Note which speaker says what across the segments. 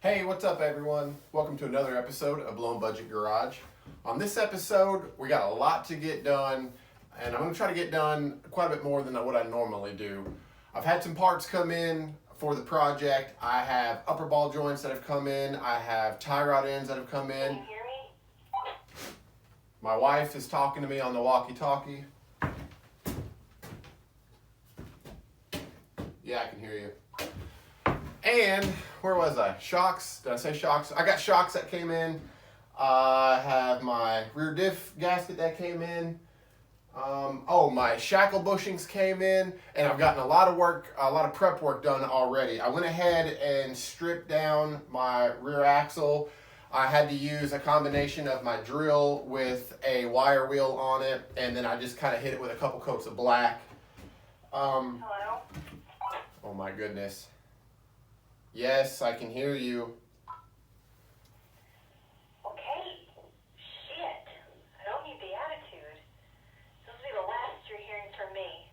Speaker 1: Hey, what's up everyone? Welcome to another episode of Blown Budget Garage. On this episode, we got a lot to get done, and I'm going to try to get done quite a bit more than what I normally do. I've had some parts come in for the project. I have upper ball joints that have come in. I have tie rod ends that have come in.
Speaker 2: Can you hear me?
Speaker 1: My wife is talking to me on the walkie-talkie. Yeah, I can hear you. And where was I? Shocks. Did I say shocks? I got shocks that came in. I have my rear diff gasket that came in. My shackle bushings came in, and I've gotten a lot of prep work done already. I went ahead and stripped down my rear axle. I had to use a combination of my drill with a wire wheel on it, and then I just kind of hit it with a couple coats of black.
Speaker 2: Hello?
Speaker 1: Oh my goodness. Yes, I can hear you.
Speaker 2: Okay. Shit. I don't need the attitude. This will be the last you're hearing from me.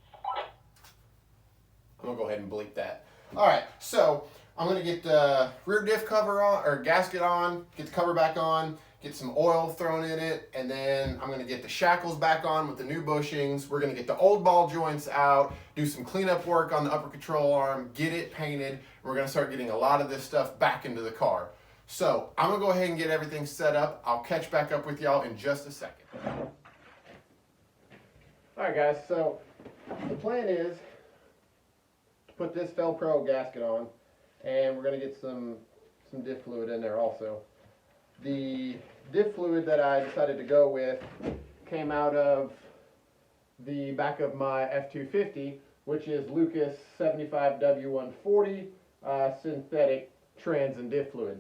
Speaker 1: I'm gonna go ahead and bleep that. All right, so I'm gonna get the rear diff cover on, or gasket on, get the cover back on, get some oil thrown in it, and then I'm gonna get the shackles back on with the new bushings. We're gonna get the old ball joints out, do some cleanup work on the upper control arm, get it painted, and we're gonna start getting a lot of this stuff back into the car. So I'm gonna go ahead and get everything set up. I'll catch back up with y'all in just a second. All right, guys, so the plan is to put this Fel-Pro gasket on, and we're gonna get some diff fluid in there also. The diff fluid that I decided to go with came out of the back of my F250, which is Lucas 75W140 synthetic trans and diff fluid.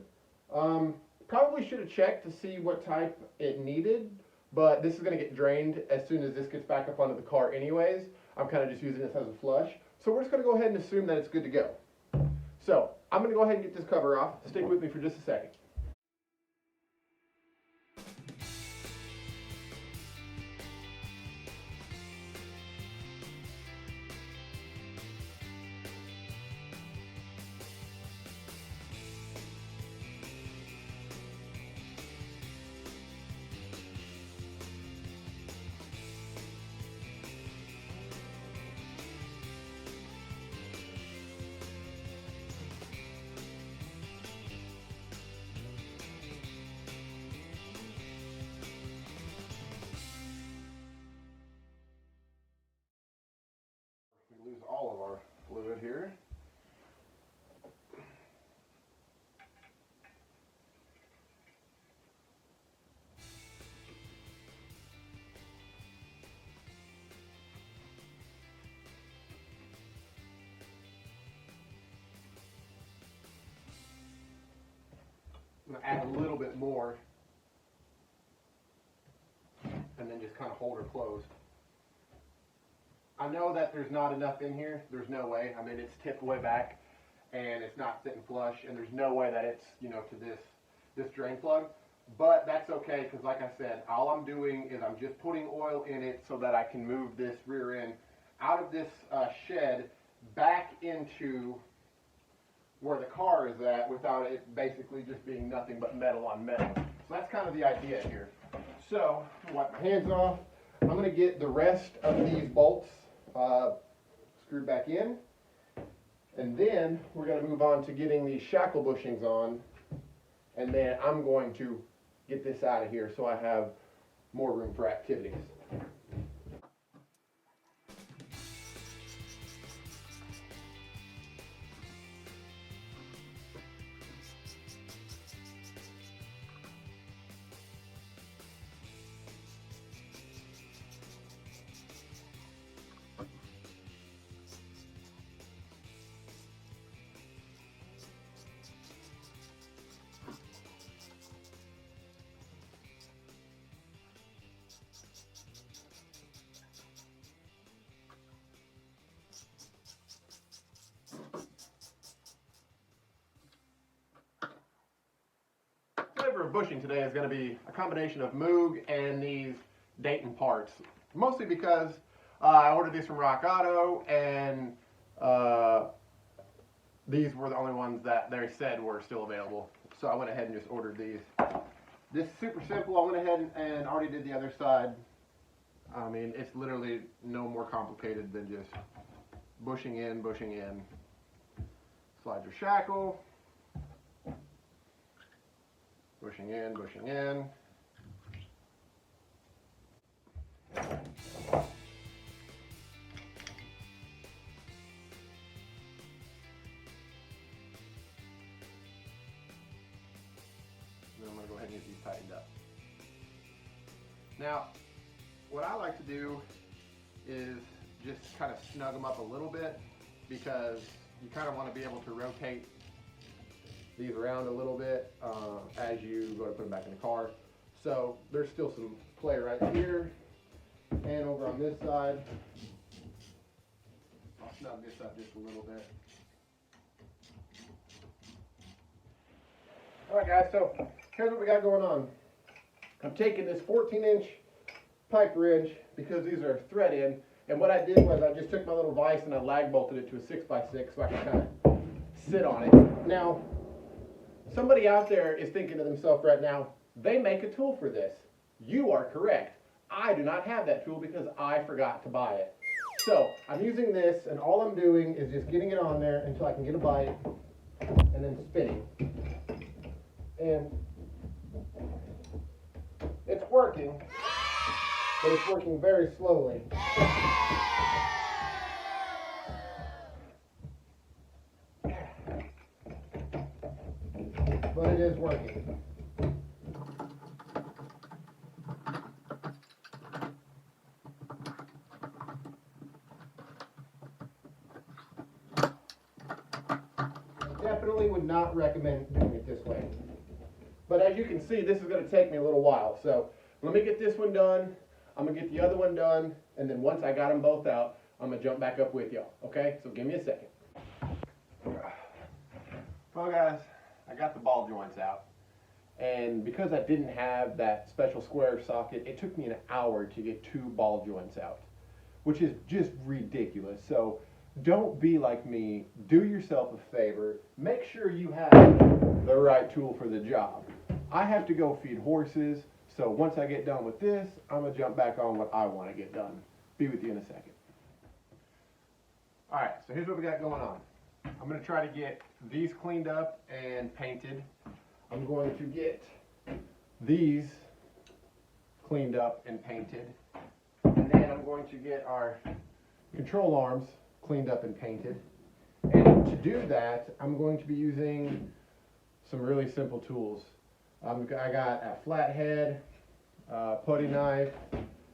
Speaker 1: Probably should have checked to see what type it needed, but this is going to get drained as soon as this gets back up onto the car anyways. I'm kind of just using this as a flush. So we're just going to go ahead and assume that it's good to go. So I'm going to go ahead and get this cover off. Stick with me for just a second. We lose all of our fluid here. I'm going to add a little bit more and then just kind of hold her closed. I know that there's not enough in here. There's no way. I mean, it's tipped way back and it's not sitting flush, and there's no way that it's, to this drain plug. But that's okay, because like I said, all I'm doing is I'm just putting oil in it so that I can move this rear end out of this shed back into where the car is at without it basically just being nothing but metal on metal. So that's kind of the idea here. So, wipe my hands off. I'm going to get the rest of these bolts screwed back in, and then we're going to move on to getting these shackle bushings on, and then I'm going to get this out of here so I have more room for activities. Flavor of bushing today is going to be a combination of Moog and these Dayton parts. Mostly because I ordered these from Rock Auto, and these were the only ones that they said were still available. So I went ahead and just ordered these. This is super simple. I went ahead and already did the other side. I mean, it's literally no more complicated than just bushing in, slide your shackle, bushing in, then I'm going to go ahead and get these tightened up. Now, what I like to do is just kind of snug them up a little bit, because you kind of want to be able to rotate these around a little bit as you go to put them back in the car. So there's still some play right here, and over on this side, I'll snug this up just a little bit. Alright guys, so here's what we got going on. I'm taking this 14-inch pipe wrench, because these are thread in, and what I did was I just took my little vise and I lag bolted it to a 6x6 so I can kind of sit on it. Now, somebody out there is thinking to themselves right now, they make a tool for this. You are correct. I do not have that tool because I forgot to buy it. So I'm using this, and all I'm doing is just getting it on there until I can get a bite, and then spinning. And it's working, but it's working very slowly. But it is working. Definitely would not recommend doing it this way. But as you can see, this is going to take me a little while. So let me get this one done. I'm going to get the other one done. And then once I got them both out, I'm going to jump back up with y'all. Okay? So give me a second. Well, guys, I got the ball joints out. And because I didn't have that special square socket, it took me an hour to get 2 ball joints out, which is just ridiculous. So don't be like me. Do yourself a favor. Make sure you have the right tool for the job. I have to go feed horses, so once I get done with this, I'm going to jump back on what I want to get done. Be with you in a second. Alright, so here's what we got going on. I'm going to try to get these cleaned up and painted. I'm going to get these cleaned up and painted. And then I'm going to get our control arms cleaned up and painted. And to do that, I'm going to be using some really simple tools. I got a flathead, putty knife.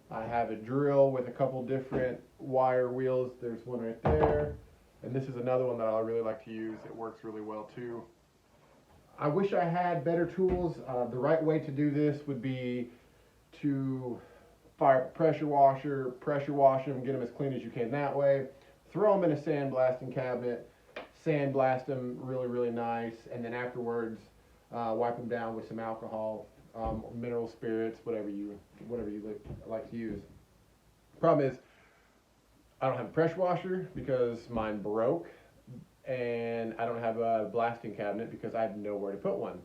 Speaker 1: I have a drill with a couple different wire wheels. There's one right there. And this is another one that I really like to use. It works really well too. I wish I had better tools. The right way to do this would be to fire up a pressure washer, pressure wash them, get them as clean as you can that way. Throw them in a sandblasting cabinet, sandblast them really, really nice, and then afterwards wipe them down with some alcohol, mineral spirits, whatever you like to use. Problem is, I don't have a pressure washer because mine broke, and I don't have a blasting cabinet because I have nowhere to put one.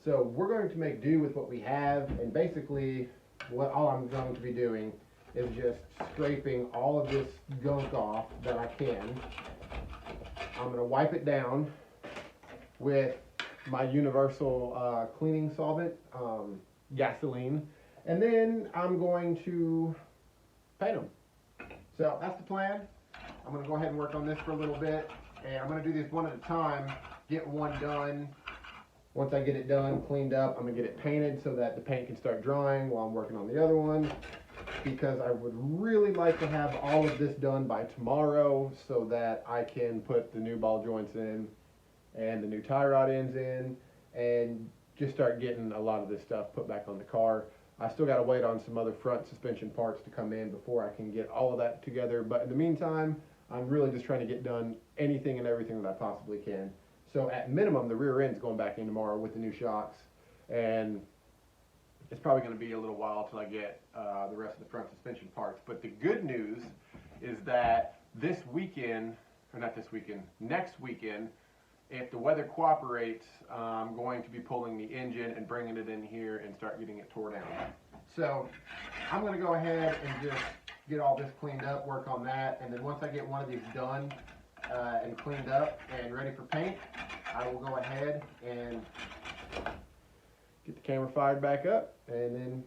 Speaker 1: So we're going to make do with what we have, and basically all I'm going to be doing is just scraping all of this gunk off that I can. I'm going to wipe it down with my universal cleaning solvent, gasoline, and then I'm going to paint them. So that's the plan. I'm going to go ahead and work on this for a little bit, and I'm going to do this one at a time, get one done. Once I get it done, cleaned up, I'm going to get it painted so that the paint can start drying while I'm working on the other one, because I would really like to have all of this done by tomorrow so that I can put the new ball joints in and the new tie rod ends in and just start getting a lot of this stuff put back on the car. I still got to wait on some other front suspension parts to come in before I can get all of that together, but in the meantime, I'm really just trying to get done anything and everything that I possibly can. So at minimum, the rear end's going back in tomorrow with the new shocks, and it's probably going to be a little while till I get the rest of the front suspension parts. But the good news is that this weekend, or not this weekend, next weekend, if the weather cooperates, I'm going to be pulling the engine and bringing it in here and start getting it tore down. So I'm going to go ahead and just get all this cleaned up, work on that, and then once I get one of these done and cleaned up and ready for paint, I will go ahead and get the camera fired back up, and then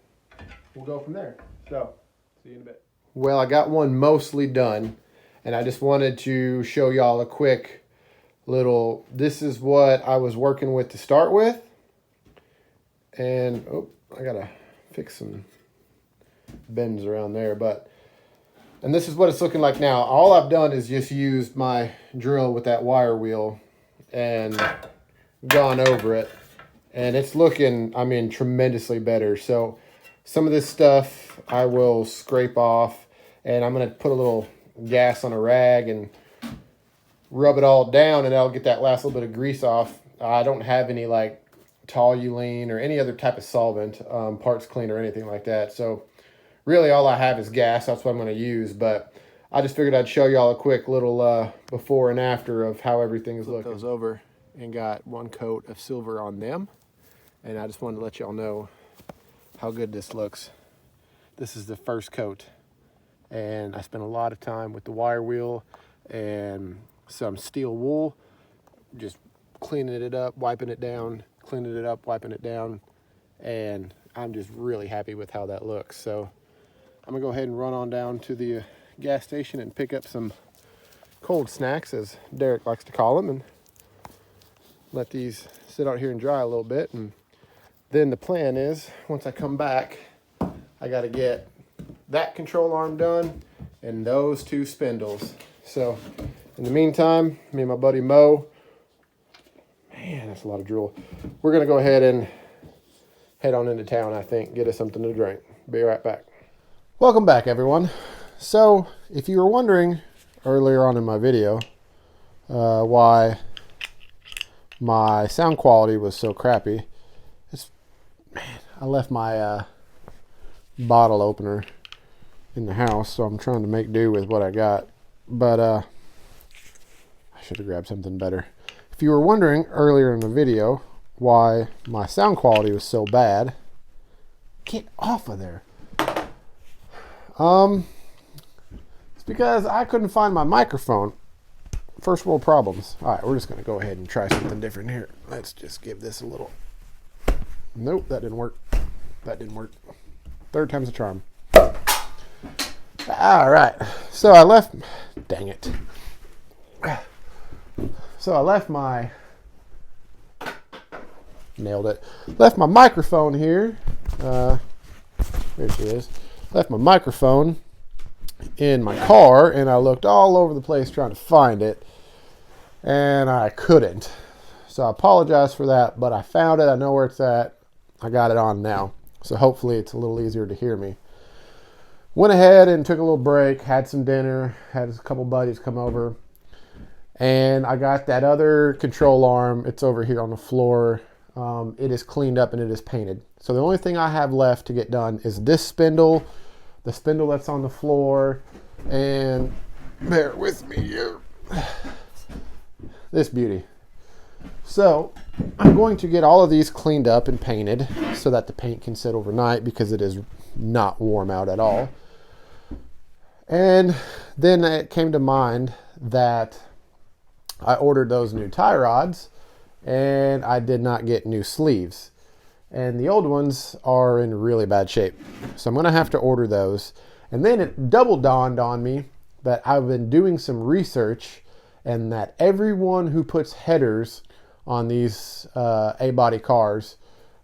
Speaker 1: we'll go from there. So, see you in a bit. Well, I got one mostly done, and I just wanted to show y'all a quick little, this is what I was working with to start with. And, oh, I gotta fix some bends around there, and this is what it's looking like now. All I've done is just used my drill with that wire wheel and gone over it. And it's looking, I mean, tremendously better. So some of this stuff I will scrape off, and I'm going to put a little gas on a rag and rub it all down, and that'll get that last little bit of grease off. I don't have any like toluene or any other type of solvent, parts cleaner or anything like that. So really all I have is gas. That's what I'm going to use. But I just figured I'd show y'all a quick little before and after of how everything is looking. Those over and got one coat of silver on them. And I just wanted to let y'all know how good this looks. This is the first coat. And I spent a lot of time with the wire wheel and some steel wool, just cleaning it up, wiping it down, cleaning it up, wiping it down. And I'm just really happy with how that looks. So I'm gonna go ahead and run on down to the gas station and pick up some cold snacks, as Derek likes to call them, and let these sit out here and dry a little bit. And then the plan is, once I come back, I got to get that control arm done and those two spindles. So in the meantime, me and my buddy Mo, man, that's a lot of drool. We're going to go ahead and head on into town, I think, get us something to drink. Be right back. Welcome back, everyone. So if you were wondering earlier on in my video why my sound quality was so crappy, I left my bottle opener in the house, so I'm trying to make do with what I got. But I should have grabbed something better. If you were wondering earlier in the video why my sound quality was so bad, get off of there. It's because I couldn't find my microphone. First world problems. All right, we're just going to go ahead and try something different here. Let's just give this a little... Nope, that didn't work. That didn't work. Third time's a charm. All right. So I left... Dang it. So I left my... Nailed it. Left my microphone here. There she is. Left my microphone in my car, and I looked all over the place trying to find it, and I couldn't. So I apologize for that, but I found it. I know where it's at. I got it on now. So hopefully it's a little easier to hear me. Went ahead and took a little break, had some dinner, had a couple buddies come over, and I got that other control arm. It's over here on the floor. It is cleaned up and it is painted. So the only thing I have left to get done is this spindle, the spindle that's on the floor, and bear with me here, this beauty. So I'm going to get all of these cleaned up and painted so that the paint can sit overnight, because it is not warm out at all. And then it came to mind that I ordered those new tie rods and I did not get new sleeves. And the old ones are in really bad shape. So I'm going to have to order those. And then it double dawned on me that I've been doing some research, and that everyone who puts headers on these A-body cars,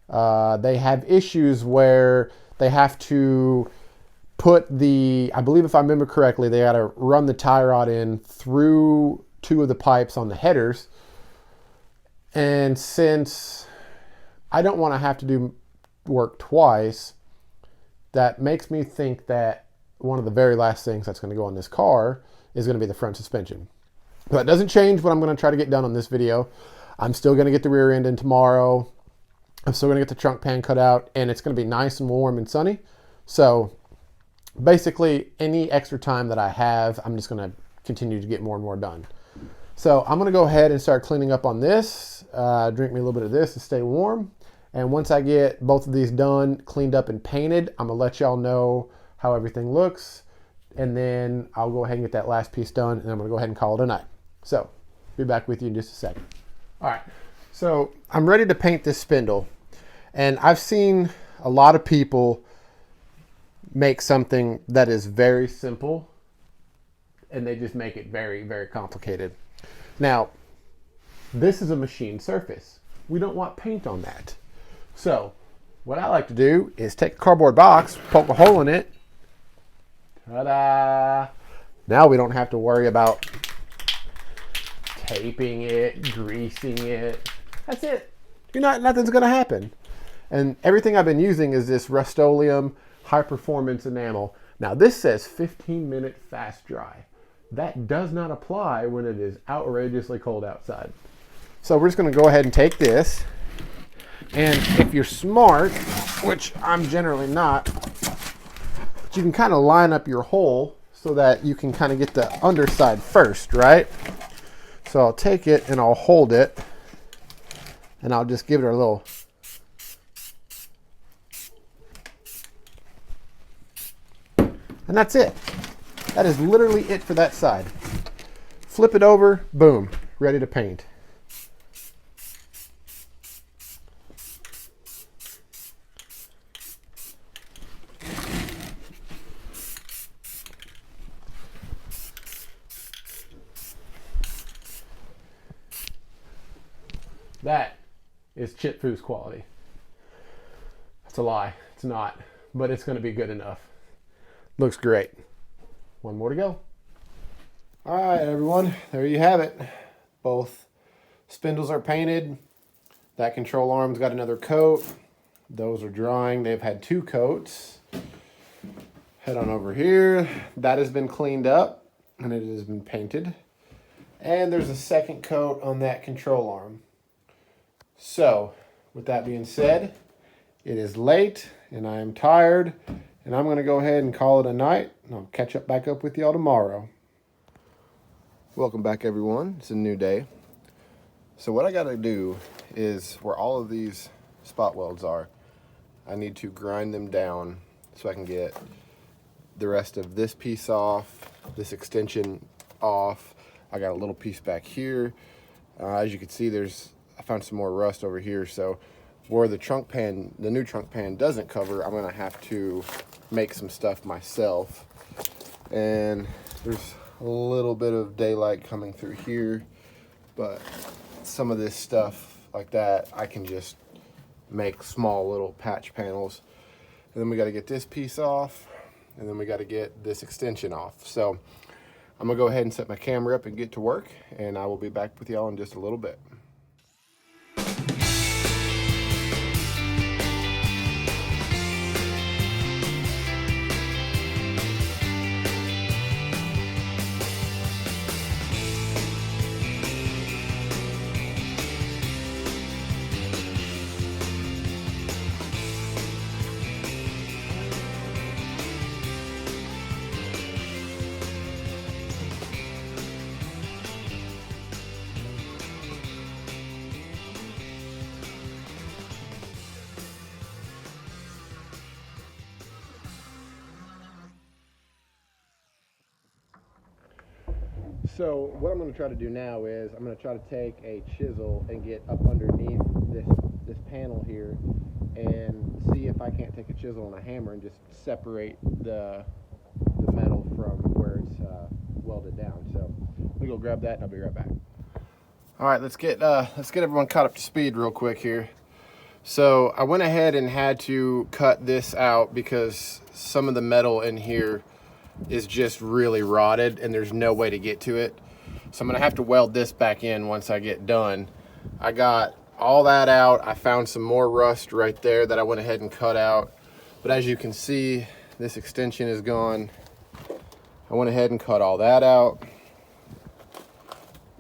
Speaker 1: they have issues where they have to put the, I believe if I remember correctly, they got to run the tie rod in through two of the pipes on the headers. And since I don't want to have to do work twice, that makes me think that one of the very last things that's going to go on this car is going to be the front suspension. But that doesn't change what I'm going to try to get done on this video. I'm still going to get the rear end in tomorrow. I'm still going to get the trunk pan cut out, and it's going to be nice and warm and sunny. So basically any extra time that I have, I'm just going to continue to get more and more done.
Speaker 3: So I'm going to go ahead and start cleaning up on this. Drink me a little bit of this to stay warm. And once I get both of these done, cleaned up and painted, I'm going to let y'all know how everything looks. And then I'll go ahead and get that last piece done, and I'm going to go ahead and call it a night. So be back with you in just a second. All right, so I'm ready to paint this spindle. And I've seen a lot of people make something that is very simple, and they just make it very, very complicated. Now, this is a machine surface. We don't want paint on that. So what I like to do is take a cardboard box, poke a hole in it. Ta-da! Now we don't have to worry about taping it, greasing it. That's it. Nothing's gonna happen. And everything I've been using is this Rust-Oleum high performance enamel. Now this says 15-minute fast dry. That does not apply when it is outrageously cold outside. So we're just gonna go ahead and take this, and if you're smart, which I'm generally not, you can kind of line up your hole so that you can kind of get the underside first, right? So I'll take it and I'll hold it, and I'll just give it a little. And that's it. That is literally it for that side. Flip it over, boom, ready to paint. That is Chip Foos quality. That's a lie. It's not, but it's going to be good enough. Looks great. One more to go. All right, everyone. There you have it. Both spindles are painted. That control arm's got another coat. Those are drying. They've had 2 coats. Head on over here. That has been cleaned up, and it has been painted. And there's a second coat on that control arm. So, with that being said, it is late and I am tired, and I'm going to go ahead and call it a night, and I'll catch up back up with y'all tomorrow. Welcome back, everyone. It's a new day. So what I got to do is where all of these spot welds are, I need to grind them down so I can get the rest of this piece off, this extension off. I got a little piece back here. As you can see, I found some more rust over here, so where the trunk pan, the new trunk pan doesn't cover, I'm gonna have to make some stuff myself. And there's a little bit of daylight coming through here, but some of this stuff like that, I can just make small little patch panels. And then we gotta get this piece off, and then we gotta get this extension off. So I'm gonna go ahead and set my camera up and get to work, and I will be back with y'all in just a little bit. So what I'm going to try to do now is I'm going to try to take a chisel and get up underneath this panel here and see if I can't take a chisel and a hammer and just separate the metal from where it's welded down. So let me go grab that and I'll be right back. All right, let's get everyone caught up to speed real quick here. So I went ahead and had to cut this out because some of the metal in here is just really rotted and there's no way to get to it. So I'm gonna have to weld this back in once I get done. I got all that out. I found some more rust right there that I went ahead and cut out. But as you can see, this extension is gone. I went ahead and cut all that out.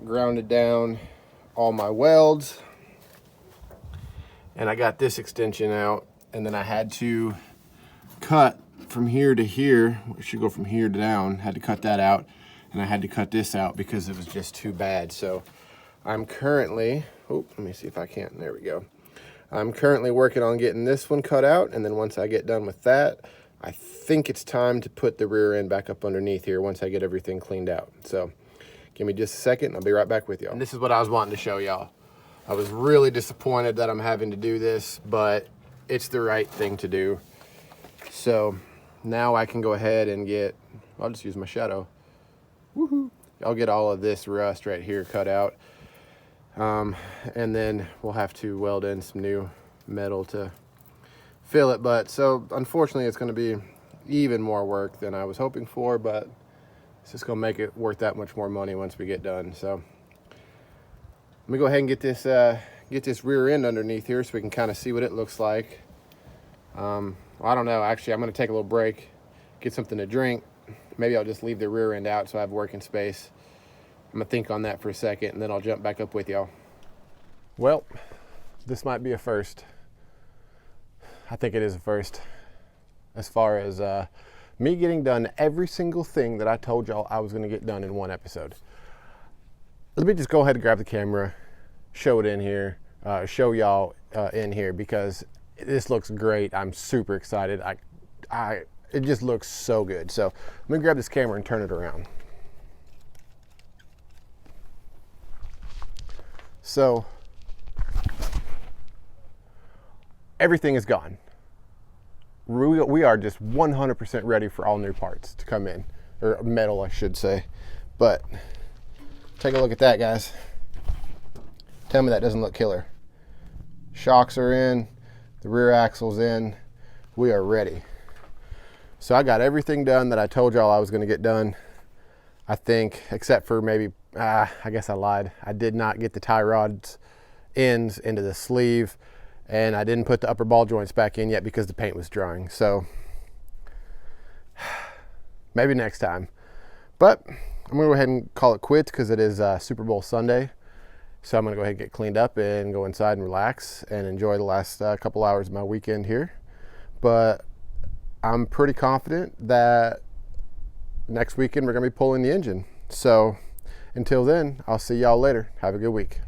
Speaker 3: Grounded down all my welds. And I got this extension out. And then I had to cut from here to here. It should go from here to down. Had to cut that out. and I had to cut this out because it was just too bad. So I'm currently, let me see if I can, there we go. I'm currently working on getting this one cut out, and then once I get done with that, I think it's time to put the rear end back up underneath here once I get everything cleaned out. So give me just a second, and I'll be right back with y'all. And this is what I was wanting to show y'all. I was really disappointed that I'm having to do this, but it's the right thing to do. So now I can go ahead and get, I'll just use my shadow. Woohoo! I'll get all of this rust right here cut out. And then we'll have to weld in some new metal to fill it. But so unfortunately it's going to be even more work than I was hoping for, but it's just going to make it worth that much more money once we get done. So let me go ahead and get this rear end underneath here so we can kind of see what it looks like. Well, I don't know, actually I'm going to take a little break, get something to drink. Maybe I'll just leave the rear end out so I have working space. I'm gonna think on that for a second, and then I'll jump back up with y'all. Well, this might be a first. I think it is a first, as far as me getting done every single thing that I told y'all I was gonna get done in one episode. Let me just go ahead and grab the camera, show it in here, show y'all in here, because this looks great. I'm super excited. It just looks so good. So let me grab this camera and turn it around. So everything is gone. We are just 100% ready for all new parts to come in, or metal I should say. But take a look at that, guys. Tell me that doesn't look killer. Shocks are in, the rear axle's in, we are ready. So I got everything done that I told y'all I was gonna get done, I think, except for maybe, I guess I lied. I did not get the tie rods ends into the sleeve, and I didn't put the upper ball joints back in yet because the paint was drying. So maybe next time. But I'm gonna go ahead and call it quits because it is Super Bowl Sunday. So I'm gonna go ahead and get cleaned up and go inside and relax and enjoy the last couple hours of my weekend here. But I'm pretty confident that next weekend we're gonna be pulling the engine. So until then, I'll see y'all later. Have a good week.